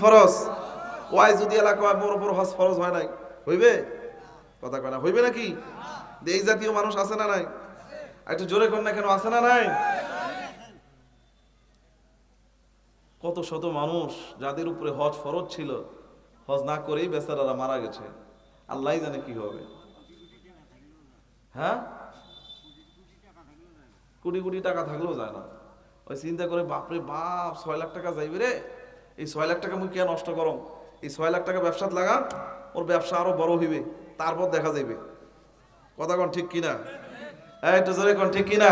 ফরজ? ওয়াই যদি এলাকায় বড় বড় হজ ফরজ হয় নাই, হইবে? কথা কয় না, হইবে নাকি? এই জাতীয় মানুষ আছে না নাই? একটু জোরে কর না কেন, আছে না নাই? কত শত মানুষ যাদের উপরে হজ ফরজ ছিল, হজ না করেই বেচারারা মারা গেছে। আল্লাহ জানে কি হবে। হ্যাঁ, কোটি কোটি টাকা থাকলেও যায় না। ওই চিন্তা করে বাপরে বাপ 6 লাখ টাকা যাইবে রে, এই 6 লাখ টাকা মুই কে নষ্ট করম, এই 6 লাখ টাকা ব্যবসাত লাগা, ওর ব্যবসা আরো বড় হইবে, তারপর দেখা যাইবে। কথা কন ঠিক কিনা? একটু জোরে কন ঠিক কিনা?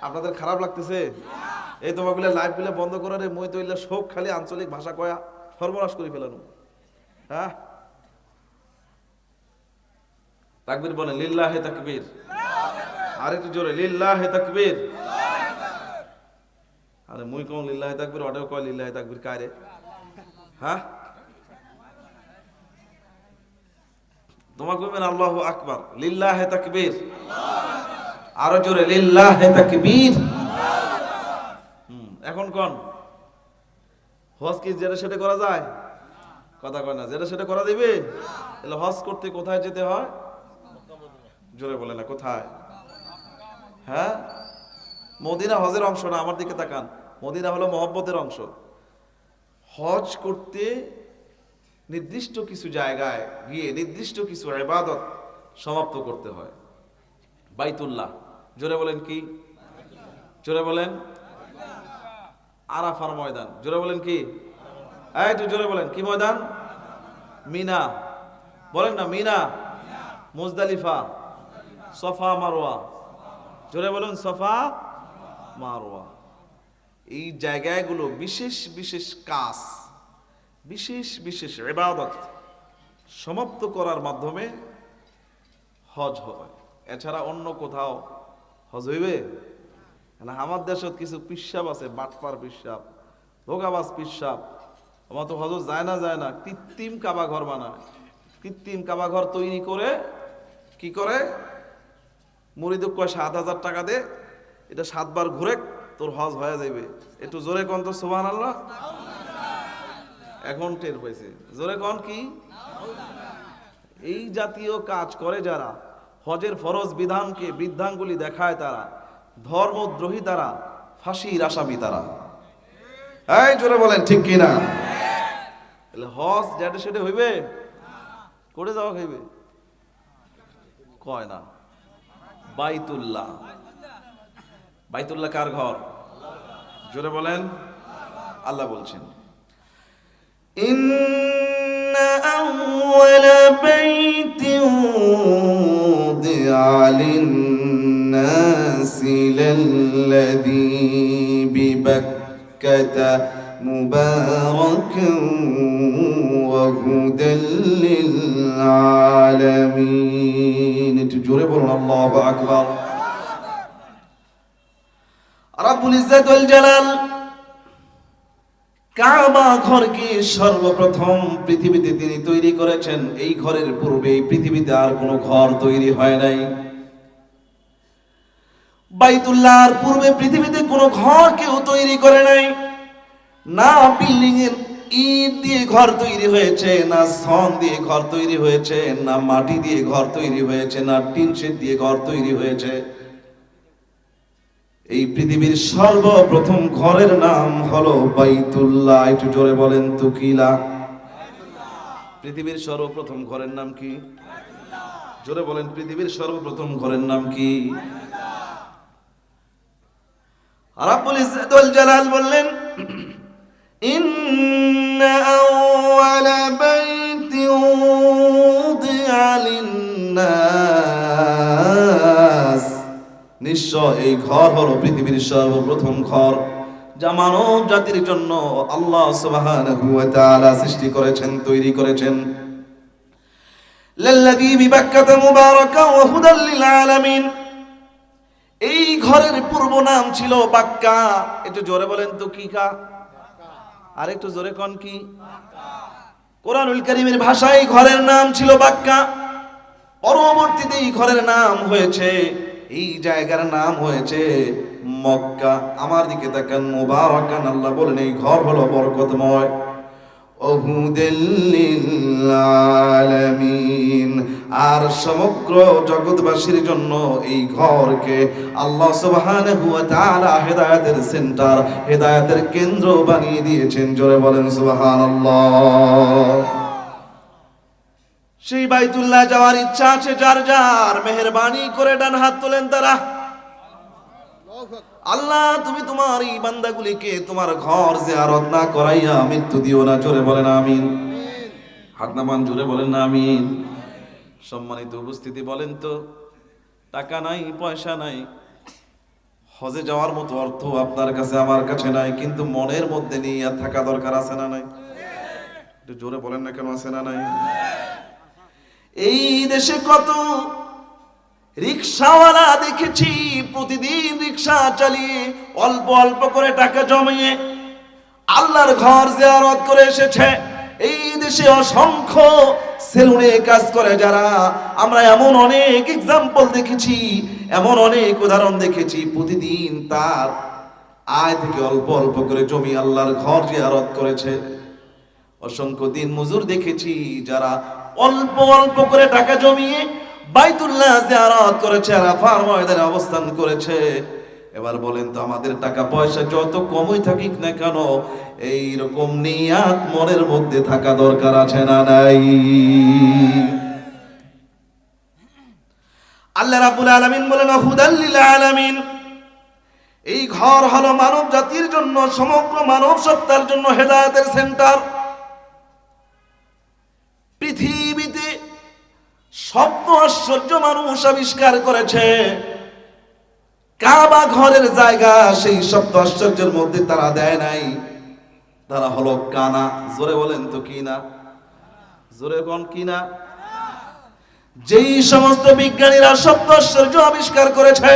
আপনাদের খারাপ লাগতেছে? এই তোমাগুলো লাইভ গুলো বন্ধ করে রে, মই তৈলে শোক খালি আঞ্চলিক ভাষা কয়া সর্বনাশ করে ফেলানো। হ্যাঁ, তাকবীর বলেন, লিল্লাহে তাকবীর। আর একটু জোরে, লিল্লাহে তাকবীর। আরে মুই কোন লিল্লাহে তাকবীর, ওটাও কয় লিল্লাহে তাকবীর, কারে? হ্যাঁ, তোমাকে কইবেন আল্লাহু আকবার, লিল্লাহে তাকবীর। আরো জোরে, লিল্লাহে তাকবীর। এখন কোন হজ কি যেটা সেটা করা যায়? কথা কয় না, যেটা সেটা করা দিবে? তাহলে হজ করতে কোথায় যেতে হয়? জোরে বলে না, কোথায়? হ্যাঁ, মদিনা হজের অংশ না, আমার দিকে তাকান। মদিনা হলো মহব্বতের অংশ। হজ করতে নির্দিষ্ট কিছু জায়গায় গিয়ে নির্দিষ্ট কিছু ইবাদত সমাপ্ত করতে হয়। বাইতুল্লাহ, জোরে বলেন কি? জোরে বলেন। আরাফার ময়দান, জোরে বলেন কি? একটু জোরে বলেন, কি ময়দান? মিনা, বলেন না, মিনা। মুজদালিফা, সফা মারওয়া, জোরে বলেন, সফা মারওয়া। এই জায়গাগুলো বিশেষ বিশেষ কাজ, বিশেষ বিশেষ ইবাদত সমাপ্ত করার মাধ্যমে হজ হয়। এছাড়া অন্য কোথাও হজ হইবে না। আমার দেশত কিছু পিসাব আছে, বাটপার পিসাব, ধোকাবাজ পিসাব, আমার তো হজ যায় না। কৃত্রিম কাবা ঘর বানায়, কৃত্রিম কাবা ঘর তৈরি করে কি করে, মুরিদ কয় 7,000 টাকা দে, এটা 7 বার ঘুরে তোর হজ হয়ে যাবে। একটু জোরে কন তো সুবহানাল্লাহ। এখন টের পাইছে, জোরে কন কি? এই জাতীয় কাজ করে যারা, হজের ফরজ বিধানকে বৃদ্ধাঙ্গুলি দেখায় তারা, ধর্মদ্রোহী তারা, ফাঁসির আসামি তারা। এই জোরে বলেন ঠিক কিনা? তাহলে হজ যেটা সেটা হইবে, করে যাওয়া হইবে, কয় না। বাইতুল্লাহ, বাইতুল্লাহ কার ঘর? জোরে বলেন। আল্লাহ বলছেন, ইন্না আউওয়ালা বাইতিন উদিআ লিন-নাসি লাল্লাযী বিবাক্কাতা মুবারাকান ওয়া হুদাল লিল-আলামিন। একটু জোরে বলুন আল্লাহু আকবার। রাব্বুল ইজ্জত ওয়াল জালাল কাবা ঘরকে সর্বপ্রথম পৃথিবীতে তিনি তৈরি করেছেন। এই ঘরের পূর্বে এই পৃথিবীতে আর কোনো ঘর তৈরি হয় নাই। বাইতুল্লাহর পূর্বে পৃথিবীতে কোনো ঘর কেউ তৈরি করে নাই। না বিল্ডিং এর ইট দিয়ে ঘর তৈরি হয়েছে, না ছন দিয়ে ঘর তৈরি হয়েছে, না মাটি দিয়ে ঘর তৈরি হয়েছে, না টিন শেড দিয়ে ঘর তৈরি হয়েছে। এই পৃথিবীর সর্বপ্রথম ঘরের নাম হলো বাইতুল্লাহ। একটু জোরে বলেন তো কিলা? পৃথিবীর সর্বপ্রথম ঘরের নাম কি? জোরে বলেন, পৃথিবীর সর্বপ্রথম ঘরের নাম কি? রাব্বুল ইজ্জত ওয়াল জালাল বললেন, ইন্না আউওয়ালা বাইতিন উদিআ লিন-নাস, নিশ্চয় এই ঘর হলো পৃথিবীর সর্বপ্রথম ঘর, যা মানব জাতির জন্য আল্লাহ সুবহানাহু ওয়া তাআলা সৃষ্টি করেছেন, তৈরি করেছেন। লাল্লাযী বিবাক্কাতা মুবারাকান ওয়া হুদাল লিল আলামিন। এই ঘরের পূর্ব নাম ছিল বাক্কা। একটু জোরে বলেন তো কি কা? আর একটু জোরে কোন কি? কোরআনুল কারীমের ভাষায় ঘরের নাম ছিল বাক্কা। পরবর্তীতে এই ঘরের নাম হয়েছে, এই জায়গার নাম হয়েছে মক্কা। আমার দিকে তাকান, মুবারাকান, আল্লাহ বলেন এই ঘর হলো বরকতময়। ওহুদাল লিল আলামিন। আর সমগ্র জগৎবাসীর জন্য এই ঘরকে আল্লাহ সুবহানাহু ওয়া তাআলা হেদায়েতের সেন্টার, হেদায়েতের কেন্দ্র বানিয়ে দিয়েছেন। জোরে বলেন সুবহানাল্লাহ। সেই বাইতুল্লাহ যাওয়ার ইচ্ছা আছে যার যার, মেহেরবানি করে ডান হাত তোলেন তারা। আল্লাহ তুমি তোমার এই বান্দাগুলিকে তোমার ঘর জিয়ারত না করাইয়া মৃত্যু দিও না। জোরে বলেন আমিন। হাত নামান, জোরে বলেন না আমিন। সম্মানিত উপস্থিতি, বলেন তো, টাকা নাই, পয়সা নাই, হজে যাওয়ার মতো অর্থ আপনার কাছে আমার কাছে নাই, কিন্তু মনের মধ্যে নিয়ে থাকা দরকার, আছে না নাই? একটু জোরে বলেন না কেন, আছে না নাই? এই দেশে কত রিক্সাওয়ালা দেখেছি প্রতিদিন রিক্সা চালিয়ে অল্প অল্প করে টাকা জমিয়ে আল্লাহর ঘর জিয়ারত করে এসেছে। এই দেশে অসংখ্য সেলুনে কাজ করে যারা, আমরা এমন অনেক এক্সাম্পল দেখেছি, এমন অনেক উদাহরণ দেখেছি, প্রতিদিন তার আয় থেকে অল্প অল্প করে জমি আল্লাহর ঘর জিয়ারত করেছে। অসংখ্য দিন মজুর দেখেছি যারা অল্প অল্প করে টাকা জমিয়ে বাইতুল্লাহ জিয়ারত করেছে, আরাফার ময়দানে অবস্থান করেছে। এবার বলেন তো, আমাদের টাকা পয়সা যত কমই থাকুক না কেন, এই রকম নিয়াত মনের মধ্যে থাকা দরকার, আছে না নাই? আল্লাহ রাব্বুল আলামিন বলেন হুদাল লিল আলামিন। এই ঘর হলো মানব জাতির জন্য, সমগ্র মানব সত্তার জন্য হেদায়েতের সেন্টার। পৃথিবীতে সপ্ত আশ্চর্য মানুষ আবিষ্কার করেছে। কাবা ঘরের জায়গা সেই সপ্ত আশ্চর্যের মধ্যে তারা দেয় নাই। তারা হলো কানা। জোরে বলেন তো কি না? জোরে কোন কি না? যেই সমস্ত বিজ্ঞানীরা সপ্ত আশ্চর্য আবিষ্কার করেছে,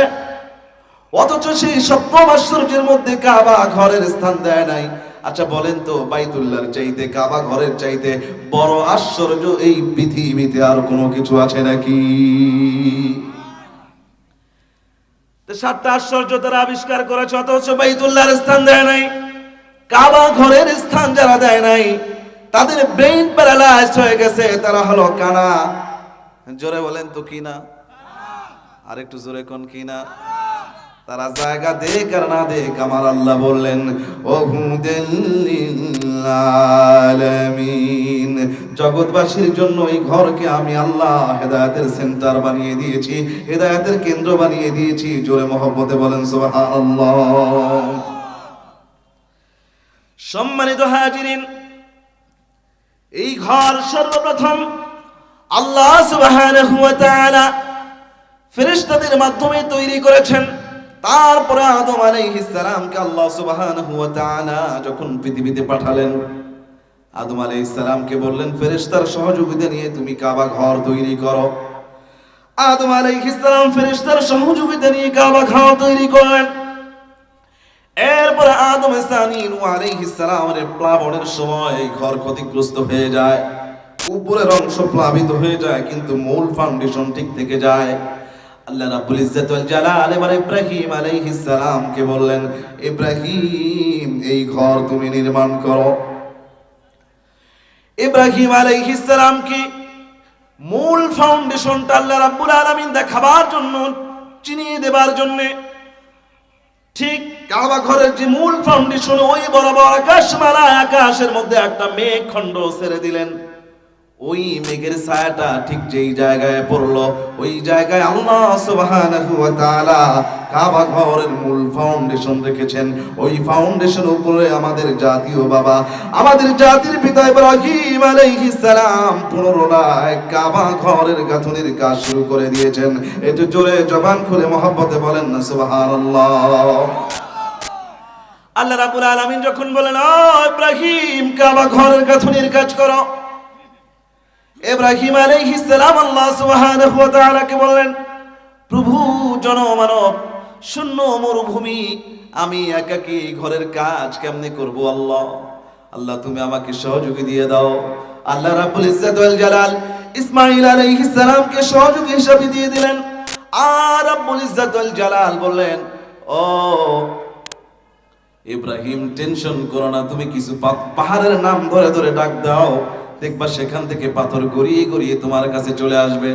অথচ সেই সপ্তম আশ্চর্যের মধ্যে কাবা ঘরের স্থান দেয় নাই। আচ্ছা বলেন তো, বাইতুল্লাহর চাইতে, কাবা ঘরের চাইতে বড় আশ্চর্য এই পৃথিবীতে আর কোনো কিছু আছে নাকি? 7টা আশ্চর্য তারা আবিষ্কার করেছে, অথচ বাইতুল্লাহর স্থান দেয় নাই। কাবা ঘরের স্থান যারা দেয় নাই, তাদের ব্রেইন প্যারালাইজড হয়ে গেছে, তারা হলো কানা। জোরে বলেন তো কি না? আর একটু জোরে কোন কি না? তারা জায়গা দেখ আর না দেখ, আমার আল্লাহ বললেন ওহুদাল লিল আলামিন। জগৎবাসীর জন্য এই ঘরকে আমি আল্লাহ হেদায়েতের সেন্টার বানিয়ে দিয়েছি, হেদায়েতের কেন্দ্র বানিয়ে দিয়েছি। জোরে মহব্বতে বলেন সুবহানাল্লাহ। সম্মানিত হাজিরিন, এই ঘর সর্বপ্রথম আল্লাহ সুবহানাহু ওয়া তাআলা ফেরেশতাদের মাধ্যমে তৈরি করেছেন। তারপরে আদম আলাইহিস সালামকে আল্লাহ সুবহানাহু ওয়া তাআলা যখন পৃথিবীতে পাঠালেন, আদম আলাইহিস সালামকে বললেন ফেরেশতার সহযোগিতা নিয়ে তুমি কাবা ঘর তৈরি করো। আদম আলাইহিস সালাম ফেরেশতার সহযোগিতা নিয়ে কাবা ঘর তৈরি করলেন। এরপরে আদম সানি নূহ আলাইহিস সালামের প্লাবনের সময় এই ঘর ক্ষতিগ্রস্ত হয়ে যায়, উপরের অংশ প্লাবিত হয়ে যায়, কিন্তু মূল ফাউন্ডেশন ঠিক থেকে যায়। আল্লাহ রাব্বুল ইজ্জত ওয়াল জালাল এবার ইব্রাহিম আলাইহিস সালামকে বললেন, ইব্রাহিম এই ঘর তুমি নির্মাণ করো। ইব্রাহিম আলাইহিস সালামকে মূল ফাউন্ডেশনটা আল্লাহ রাব্বুল আলামিন দেখাবার জন্য, চিনিয়ে দেবার জন্য, ঠিক কাবা ঘরের যে মূল ফাউন্ডেশন, ওই বরাবর আকাশমালা, আকাশের মধ্যে একটা মেঘ খণ্ড ছেড়ে দিলেন। ওই মেঘের ছায়াটা ঠিক যেই জায়গায় পড়লো, ওই জায়গায় আল্লাহ সুবহানাহু ওয়া তাআলা কাবা ঘরের মূল ফাউন্ডেশন রেখেছেন। ওই ফাউন্ডেশন উপরে আমাদের জাতীয় বাবা, আমাদের জাতির পিতা ইব্রাহিম আলাইহিস সালাম পুনরায় কাবা ঘরের গাঁথনির কাজ শুরু করে দিয়েছেন। একটু জোরে জবান খুলে মহব্বতে বলেন না সুবহানাল্লাহ। আল্লাহ রাব্বুল আলামিন যখন বলেন, ও ইব্রাহিম কাবা ঘরের গাঁথনির কাজ করো, ইব্রাহিম আলাইহিস সালাম আল্লাহ সুবহানাহু ওয়া তাআলাকে বললেন, প্রভু জনমানব শূন্য মরুভূমি, আমি একাকী ঘরের কাজ কেমনে করব? আল্লাহ আল্লাহ তুমি আমাকে সহযোগী দিয়ে দাও। আল্লাহ রাব্বুল ইজ্জত ওয়াল জালাল ইসমাঈল আলাইহিস সালামকে সহযোগী হিসেবে দিয়ে দিলেন। আর রাব্বুল ইজ্জত ওয়াল জালাল বললেন, ও ইব্রাহিম টেনশন করো না, তুমি কিছু পাহাড়ের নাম ধরে ধরে ডাক দাও, দেখবা সেখান থেকে পাথর গড়িয়ে গড়িয়ে তোমার কাছে চলে আসবে।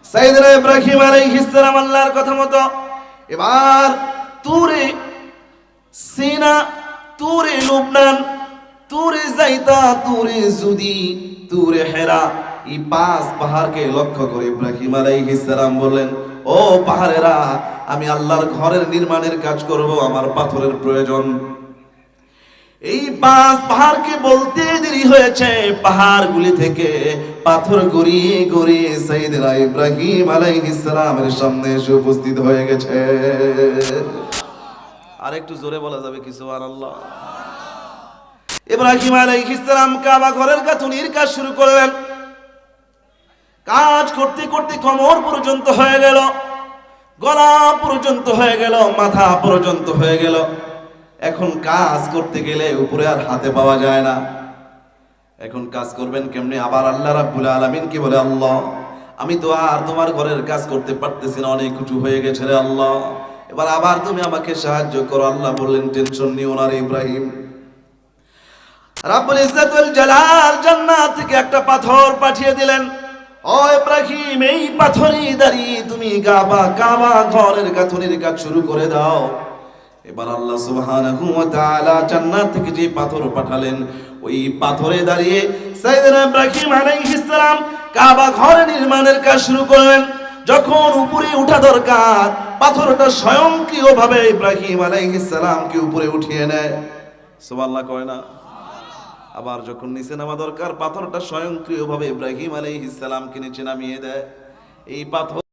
সাইয়েদনা ইব্রাহিম আলাইহিস সালাম আল্লাহর কথা মতো এবার তুরে সিনা, তুরে লুবনান, তুরে যাইতা, তুরে জুদি, তুরে হেরা, এই 5 পাহাড়কে লক্ষ্য করে ইব্রাহিম আলাইহিস সালাম বললেন, ও পাহাড়েরা, আমি আল্লাহর ঘরের নির্মাণের কাজ করব, আমার পাথরের প্রয়োজন। এই 5 পাহাড়কে বলতে দেরি হয়েছে, পাহাড়গুলি থেকে পাথর গড়িয়ে গড়িয়ে সাইয়েদনা ইব্রাহিম আলাইহিস সালামের সামনে এসে উপস্থিত হয়ে গেছে। আর একটু জোরে বলা যাবে কি সুবহানাল্লাহ? ইব্রাহিম আলাইহিস সালাম কাবা ঘরের গাঁথুনির কাজ শুরু করলেন। কাজ করতে করতে কোমর পর্যন্ত হয়ে গেল, গলা পর্যন্ত হয়ে গেল, মাথা পর্যন্ত হয়ে গেল। এখন কাজ করতে গেলে উপরে আর হাতে পাওয়া যায় না। এখন কাজ করবেন কেমনে? আবার আল্লাহ রাব্বুল আলামিন কি বলে, আল্লাহ আমি তো আর তোমার ঘরের কাজ করতে পারতেছি না, অনেক উঁচু হয়ে গেছে রে আল্লাহ, এবার আবার তুমি আমাকে সাহায্য করো। আল্লাহ বললেন, টেনশন নিও না রে ইব্রাহিম। রাব্বুল ইজ্জত ওয়াল জালাল জান্নাত থেকে একটা পাথর পাঠিয়ে দিলেন। ও ইব্রাহিম, এই পাথরই দাঁড়িয়ে তুমি কাবা ঘরের গাঁথুনির কাজ শুরু করে দাও। এবার আল্লাহ সুবহানাহু ওয়া তাআলা জান্নাত থেকে যে পাথর পাঠালেন, ওই পাথরে দাঁড়িয়ে সাইয়েদনা ইব্রাহিম আলাইহিস সালাম কাবা ঘর নির্মাণের কাজ শুরু করলেন। যখন উপরে ওঠা দরকার, পাথরটা স্বয়ংক্রিয়ভাবে ইব্রাহিম আলাইহিস সালামকে উপরে উঠিয়ে নেয়। সুবহানাল্লাহ কয় না? আবার যখন নিচে নামা দরকার, পাথরটা স্বয়ংক্রিয়ভাবে ইব্রাহিম আলাইহিস সালামকে নিচে নামিয়ে দেয়। এই পাথর